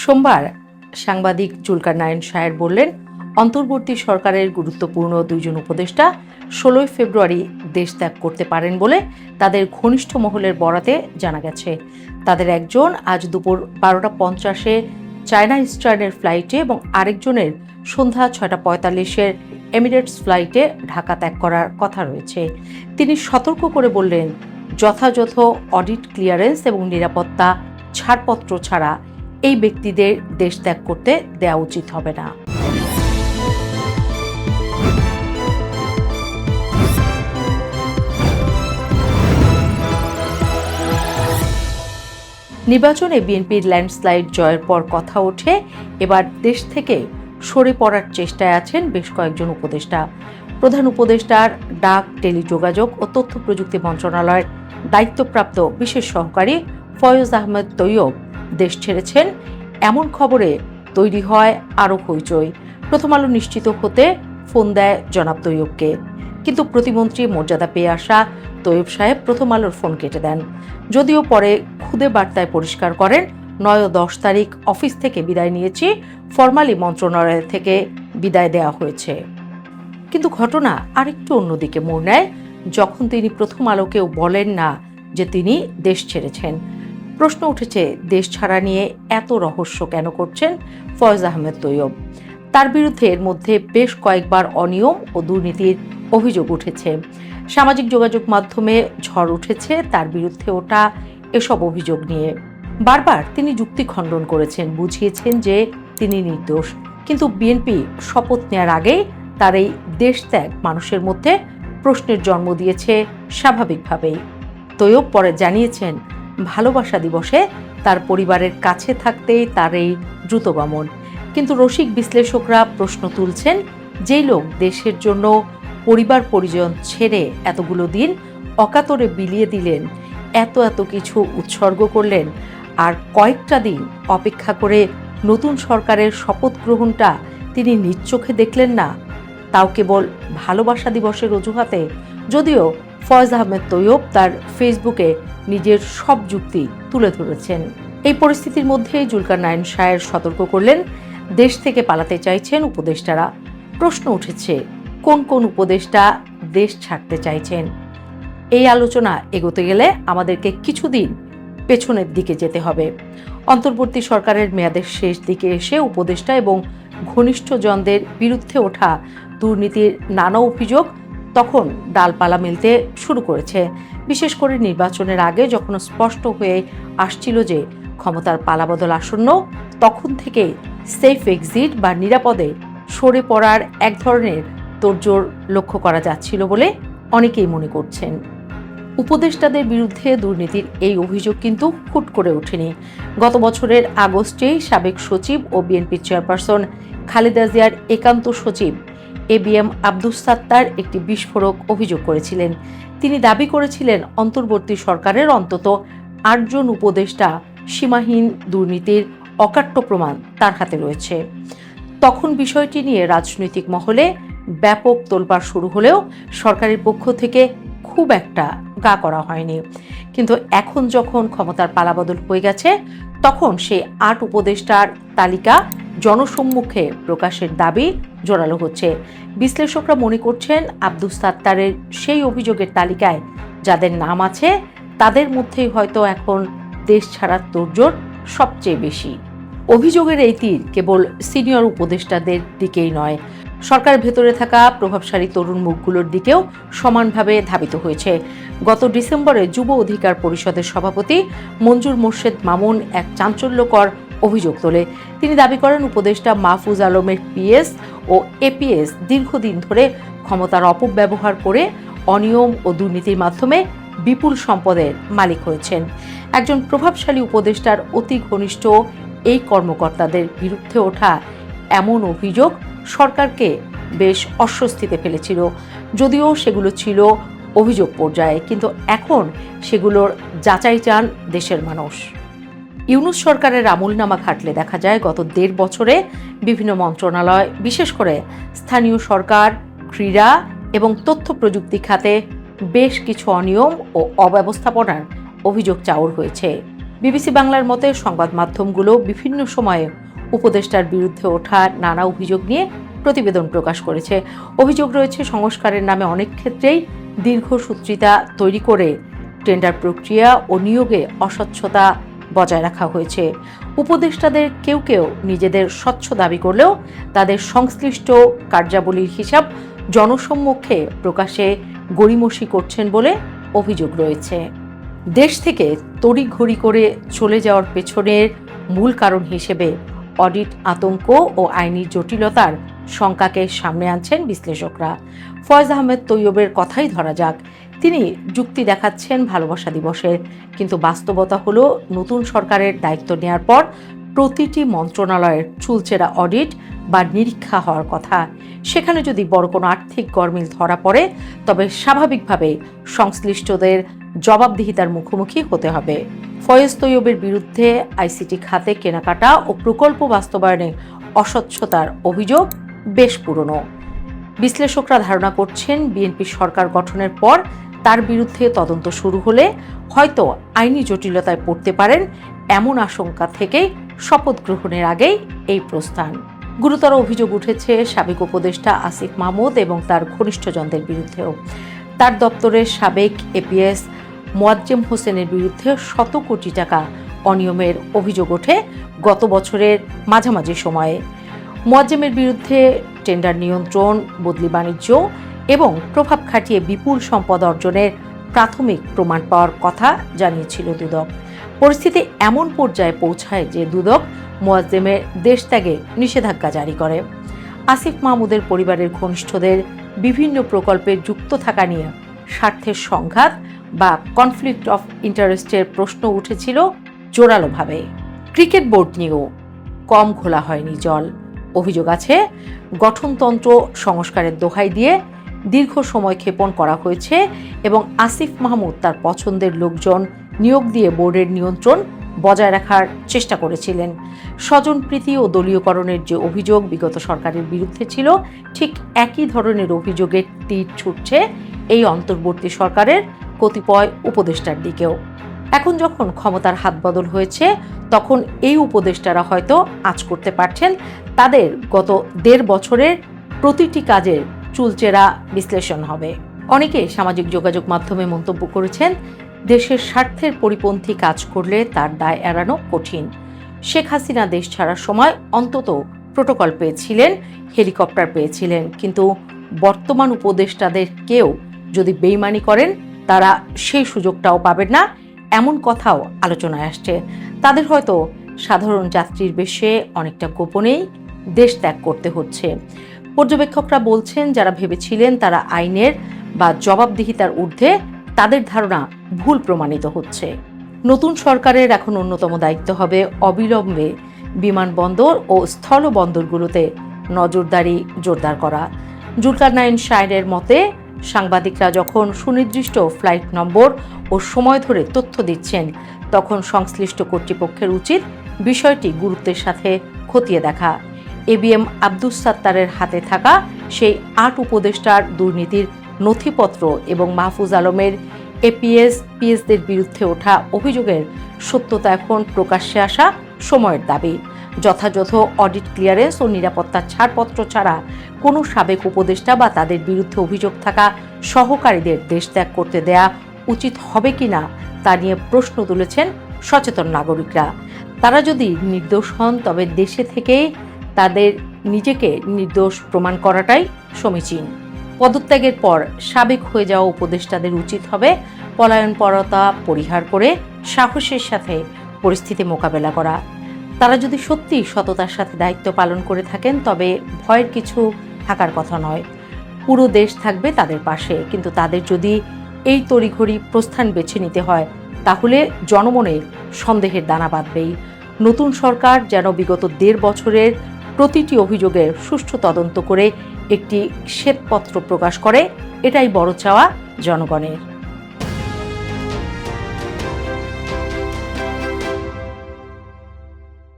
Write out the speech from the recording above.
সোমবার সাংবাদিক জুলকার নাইন শাহের বললেন, অন্তর্বর্তী সরকারের গুরুত্বপূর্ণ দুইজন উপদেষ্টা 16 ফেব্রুয়ারি দেশ ত্যাগ করতে পারেন বলে তাদের ঘনিষ্ঠ মহলের বরাতে জানা গেছে। তাদের একজন আজ দুপুর 12টা 50-এ চায়না ইস্টার্নের ফ্লাইটে এবং আরেকজনের সন্ধ্যা 6টা 45-এর এমিরেটস ফ্লাইটে ঢাকা ত্যাগ করার কথা রয়েছে। তিনি সতর্ক করে বললেন, যথাযথ অডিট ক্লিয়ারেন্স এবং নিরাপত্তা ছাড়পত্র ছাড়া এই ব্যক্তিদের দেশ ত্যাগ করতে দেওয়া উচিত হবে না। নির্বাচনে বিএনপির ল্যান্ডস্লাইড জয়ের পর কথা ওঠে এবার দেশ থেকে সরে পড়ার চেষ্টায় আছেন বেশ কয়েকজন উপদেষ্টা। প্রধান উপদেষ্টার ডাক, টেলিযোগাযোগ ও তথ্য প্রযুক্তি মন্ত্রণালয়ের দায়িত্বপ্রাপ্ত বিশেষ সহকারী ফয়েজ আহমেদ তৈয়ব দেশ ছেড়েছেন। এমন খবরে তৈরি হয় আরও হইচই। প্রথম আলো নিশ্চিত হতে ফোন দেয় জনাব তৈয়বকে, কিন্তু প্রতিমন্ত্রী মর্যাদা পেয়ে আসা তৈয়ব সাহেব প্রথম আলোর ফোন কেটে দেন। যদিও পরে খুদে বার্তায় পরিষ্কার করেন, 9 ও 10 তারিখ অফিস থেকে বিদায় নিয়েছি, ফরমালি মন্ত্রণালয় থেকে বিদায় দেওয়া হয়েছে। কিন্তু ঘটনা আরেকটু অন্যদিকে মোড় নেয় যখন তিনি প্রথম আলোকেও বলেন না যে তিনি দেশ ছেড়েছেন। প্রশ্ন উঠেছে, দেশ ছাড়া নিয়ে এত রহস্য কেন করছেন ফয়েজ আহমেদ তৈয়ব? তার বিরুদ্ধে এর মধ্যে বেশ কয়েকবার অনিয়ম ও দুর্নীতির অভিযোগ উঠেছে। সামাজিক যোগাযোগ মাধ্যমে ঝড় উঠেছে তার বিরুদ্ধে ওঠা এসব অভিযোগ নিয়ে। বারবার তিনি যুক্তি খণ্ডন করেছেন, বুঝিয়েছেন যে তিনি নির্দোষ। কিন্তু বিএনপি শপথ নেওয়ার আগেই তার এই দেশ ত্যাগ মানুষের মধ্যে প্রশ্নের জন্ম দিয়েছে স্বাভাবিকভাবেই। তৈয়ব পরে জানিয়েছেন, ভালোবাসা দিবসে তার পরিবারের কাছে থাকতেই তার এই দ্রুতগমন। কিন্তু রসিক বিশ্লেষকরা প্রশ্ন তুলছেন, যেই লোক দেশের জন্য পরিবার পরিজন ছেড়ে এতগুলো দিন অকাতরে বিলিয়ে দিলেন, এত কিছু উৎসর্গ করলেন, আর কয়েকটা দিন অপেক্ষা করে নতুন সরকারের শপথ গ্রহণটা তিনি নিজ চোখে দেখলেন না, তাও কেবল ভালোবাসা দিবসের অজুহাতে। যদিও ফয়েজ আহমেদ তৈয়ব তার ফেসবুকে নিজের সব যুক্তি তুলে ধরেছেন। এই পরিস্থিতির মধ্যে জুলকার নাইন শাহের সতর্ক করলেন, দেশ থেকে পালাতে চাইছেন উপদেষ্টারা। প্রশ্ন উঠেছে, কোন কোন উপদেষ্টা দেশ ছাড়তে চাইছেন? এই আলোচনা এগোতে গেলে আমাদেরকে কিছুদিন পেছনের দিকে যেতে হবে। অন্তর্বর্তী সরকারের মেয়াদের শেষ দিকে এসে উপদেষ্টা এবং ঘনিষ্ঠজনদের বিরুদ্ধে ওঠা দুর্নীতির নানা অভিযোগ তখন ডালপালা মেলতে শুরু করেছে। বিশেষ করে নির্বাচনের আগে যখন স্পষ্ট হয়ে আসছিল যে ক্ষমতার পালাবদল আসন্ন, তখন থেকে সেফ এক্সিট বা নিরাপদে সরে পড়ার এক ধরনের তোড়জোড় লক্ষ্য করা যাচ্ছিল বলে অনেকেই মনে করছেন। উপদেষ্টাদের বিরুদ্ধে দুর্নীতির এই অভিযোগ কিন্তু হুট করে ওঠেনি। গত বছরের আগস্টেই সাবেক সচিব ও বিএনপির চেয়ারপারসন খালেদা জিয়ার একান্ত সচিব ABM আব্দুস সাত্তার একটি বিস্ফোরক অভিযোগ করেছিলেন। তিনি দাবি করেছিলেন, অন্তর্বর্তী সরকারের অন্তত 8 জন উপদেষ্টা সীমাহীন দুর্নীতির অকাট্য প্রমাণ তার হাতে রয়েছে। তখন বিষয়টি নিয়ে রাজনৈতিক মহলে ব্যাপক তোলপাড় শুরু হলেও সরকারের পক্ষ থেকে খুব একটা গা করা হয়নি। কিন্তু এখন যখন ক্ষমতার পালাবদল হয়ে গেছে, তখন সেই 8 উপদেষ্টার তালিকা জনসম্মুখে প্রকাশের দাবি জোরালো হচ্ছে। বিশ্লেষকরা মনে করছেন, আব্দুস সাত্তারের সেই অভিযোগের তালিকায় যাদের নাম আছে, তাদের মধ্যেই হয়তো এখন দেশ ছাড়ার তোড়জোড় সবচেয়ে বেশি। অভিযোগের এই তীর কেবল সিনিয়র উপদেষ্টাদের দিকেই নয়, সরকারের ভেতরে থাকা প্রভাবশালী তরুণ মুখগুলোর দিকেও সমানভাবে ধাবিত হয়েছে। গত ডিসেম্বরে যুব অধিকার পরিষদের সভাপতি মঞ্জুর মোর্শেদ মামুন এক চাঞ্চল্যকর অভিযোগ তোলে। তিনি দাবি করেন, উপদেষ্টা মাহফুজ আলমের PS ও APS দীর্ঘদিন ধরে ক্ষমতার অপব্যবহার করে অনিয়ম ও দুর্নীতির মাধ্যমে বিপুল সম্পদের মালিক হয়েছেন। একজন প্রভাবশালী উপদেষ্টার অতি ঘনিষ্ঠ এই কর্মকর্তাদের বিরুদ্ধে ওঠা এমন অভিযোগ সরকারকে বেশ অস্বস্তিতে ফেলেছিল। যদিও সেগুলো ছিল অভিযোগ পর্যায়ে, কিন্তু এখন সেগুলোর যাচাই চান দেশের মানুষ। ইউনূস সরকারের আমলনামা ঘাটলে দেখা যায়, গত 1.5 বছরে বিভিন্ন মন্ত্রণালয়, বিশেষ করে স্থানীয় সরকার, ক্রীড়া এবং তথ্য প্রযুক্তি খাতে বেশ কিছু অনিয়ম ও অব্যবস্থাপনার অভিযোগ চাউর হয়েছে। বিবিসি বাংলার মতে সংবাদ মাধ্যমগুলো বিভিন্ন সময়ে উপদেষ্টার বিরুদ্ধে ওঠা নানা অভিযোগ নিয়ে প্রতিবেদন প্রকাশ করেছে। অভিযোগ রয়েছে সংস্কারের নামে অনেক ক্ষেত্রেই দীর্ঘসূত্রিতা তৈরি করে টেন্ডার প্রক্রিয়া ও নিয়োগে অস্বচ্ছতা বজায় রাখা হয়েছে। উপদেষ্টাদের কেউ কেউ নিজেদের স্বচ্ছ দাবি করলেও তাদের সংশ্লিষ্ট কার্যাবলীর হিসাব জনসম্মুখে প্রকাশে গড়িমসি করছেন বলে অভিযোগ রয়েছে। দেশ থেকে তড়িঘড়ি করে চলে যাওয়ার পেছনের মূল কারণ হিসেবে অডিট আতঙ্ক ও আইনি জটিলতার শঙ্কাকে সামনে আনছেন বিশ্লেষকরা। ফয়েজ আহমেদ তৈয়বের কথাই ধরা যাক, তিনি যুক্তি দেখাচ্ছেন ভালোবাসা দিবসের, কিন্তু বাস্তবতা হলো নতুন সরকারের দায়িত্ব নেওয়ার পর প্রতিটি মন্ত্রণালয়ের চুলচেরা অডিট বা নিরীক্ষা হওয়ার কথা। সেখানে যদি বড় কোনো আর্থিক গরমিল ধরা পড়ে তবে স্বাভাবিকভাবে সংশ্লিষ্টদের জবাবদিহিতার মুখোমুখি হতে হবে। ফয়েজ তৈয়বের বিরুদ্ধে আইসিটি খাতে কেনাকাটা ও প্রকল্প বাস্তবায়নে অস্বচ্ছতার অভিযোগ বেশ পুরনো। বিশ্লেষকরা ধারণা করছেন বিএনপি সরকার গঠনের পর তার বিরুদ্ধে তদন্ত শুরু হলে হয়তো আইনি জটিলতায় পড়তে পারেন, এমন আশঙ্কা থেকেই শপথ গ্রহণের আগেই এই প্রস্থান। গুরুতর অভিযোগ উঠেছে সাবেক উপদেষ্টা আসিফ মাহমুদ এবং তার ঘনিষ্ঠজনদের বিরুদ্ধেও। তার দপ্তরের সাবেক এপিএস মোয়াজ্জেম হোসেনের বিরুদ্ধে শত কোটি টাকা অনিয়মের অভিযোগ ওঠে গত বছরের মাঝামাঝি সময়ে। মোয়াজ্জেমের বিরুদ্ধে টেন্ডার নিয়ন্ত্রণ, বদলি বাণিজ্য এবং প্রভাব খাটিয়ে বিপুল সম্পদ অর্জনের প্রাথমিক প্রমাণ পাওয়ার কথা জানিয়েছিল দুদক। পরিস্থিতি এমন পর্যায়ে পৌঁছায় যে দুদক মোয়াজ্জেমের দেশত্যাগে নিষেধাজ্ঞা জারি করে। আসিফ মাহমুদের পরিবারের ঘনিষ্ঠদের বিভিন্ন প্রকল্পে যুক্ত থাকা নিয়ে স্বার্থের সংঘাত বা কনফ্লিক্ট অফ ইন্টারেস্টের প্রশ্ন উঠেছিল জোরালোভাবে। ক্রিকেট বোর্ড নিয়েও কম ঘোলা হয়নি জল। অভিযোগ আছে গঠনতন্ত্র সংস্কারের দোহাই দিয়ে দীর্ঘ সময় ক্ষেপণ করা হয়েছে এবং আসিফ মাহমুদ তার পছন্দের লোকজন নিয়োগ দিয়ে বোর্ডের নিয়ন্ত্রণ বজায় রাখার চেষ্টা করেছিলেন। স্বজনপ্রীতি ও দলীয়করণের যে অভিযোগ বিগত সরকারের বিরুদ্ধে ছিল, ঠিক একই ধরনের অভিযোগের তীর ছুটছে এই অন্তর্বর্তী সরকারের কতিপয় উপদেষ্টার দিকেও। এখন যখন ক্ষমতার হাত বদল হয়েছে তখন এই উপদেষ্টারা হয়তো আঁচ করতে পারছেন তাদের গত ১.৫ বছরের প্রতিটি কাজের চুলচেরা বিশ্লেষণ হবে। অনেকে সামাজিক যোগাযোগ মাধ্যমে মন্তব্য করেছেন, দেশের স্বার্থের পরিপন্থী কাজ করলে তার দায় এড়ানো কঠিন। শেখ হাসিনা দেশ ছাড়ার সময় অন্তত প্রোটোকল পেয়েছিলেন, হেলিকপ্টার পেয়েছিলেন, কিন্তু বর্তমান উপদেষ্টাদের কেউ যদি বেইমানি করেন তারা সেই সুযোগটাও পাবেন না, এমন কথাও আলোচনায় আসছে। তাদের হয়তো সাধারণ যাত্রীর বেশে অনেকটা গোপনেই দেশ ত্যাগ করতে হচ্ছে। পর্যবেক্ষকরা বলছেন, যারা ভেবেছিলেন তারা আইনের বা জবাবদিহিতার ঊর্ধ্বে, তাদের ধারণা ভুল প্রমাণিত হচ্ছে। নতুন সরকারের এখন অন্যতম দায়িত্ব হবে অবিলম্বে বিমানবন্দর ও স্থলবন্দরগুলোতে নজরদারি জোরদার করা। জুলকারনাইন শাহের মতে, সাংবাদিকরা যখন সুনির্দিষ্ট ফ্লাইট নম্বর ও সময় ধরে তথ্য দিচ্ছেন তখন সংশ্লিষ্ট কর্তৃপক্ষের উচিত বিষয়টি গুরুত্বের সাথে খতিয়ে দেখা। এবিএম আব্দুস সাত্তারের হাতে থাকা সেই ৮ উপদেষ্টার দুর্নীতির নথিপত্র এবং মাহফুজ আলমের এপিএস পিএসদের বিরুদ্ধে ওঠা অভিযোগের সত্যতা এখন প্রকাশ্যে আসা সময়ের দাবি। যথাযথ অডিট ক্লিয়ারেন্স ও নিরাপত্তার ছাড়পত্র ছাড়া কোনো সাবেক উপদেষ্টা বা তাদের বিরুদ্ধে অভিযোগ থাকা সহকারীদের দেশ ত্যাগ করতে দেয়া উচিত হবে কিনা তা নিয়ে প্রশ্ন তুলেছেন সচেতন নাগরিকরা। তারা যদি নির্দোষ হন তবে দেশে থেকেই তাদের নিজেকে নির্দোষ প্রমাণ করাটাই সমীচীন। পদত্যাগের পর সাবেক হয়ে যাওয়া উপদেষ্টাদের উচিত হবে পলায়নপরতা পরিহার করে সাহসের সাথে পরিস্থিতি মোকাবেলা করা। তারা যদি সত্যি সততার সাথে দায়িত্ব পালন করে থাকেন তবে ভয়ের কিছু থাকার কথা নয়। পুরো দেশ থাকবে তাদের পাশে, কিন্তু তাদের যদি এই তড়িঘড়ি প্রস্থান বেছে নিতে হয় তাহলে জনমনে সন্দেহের দানা বাঁধবেই। নতুন সরকার যেন বিগত ১.৫ বছরের প্রতিটি অভিযোগের সুষ্ঠু তদন্ত করে একটি শ্বেতপত্র প্রকাশ করে, এটাই বড় চাওয়া জনগণের।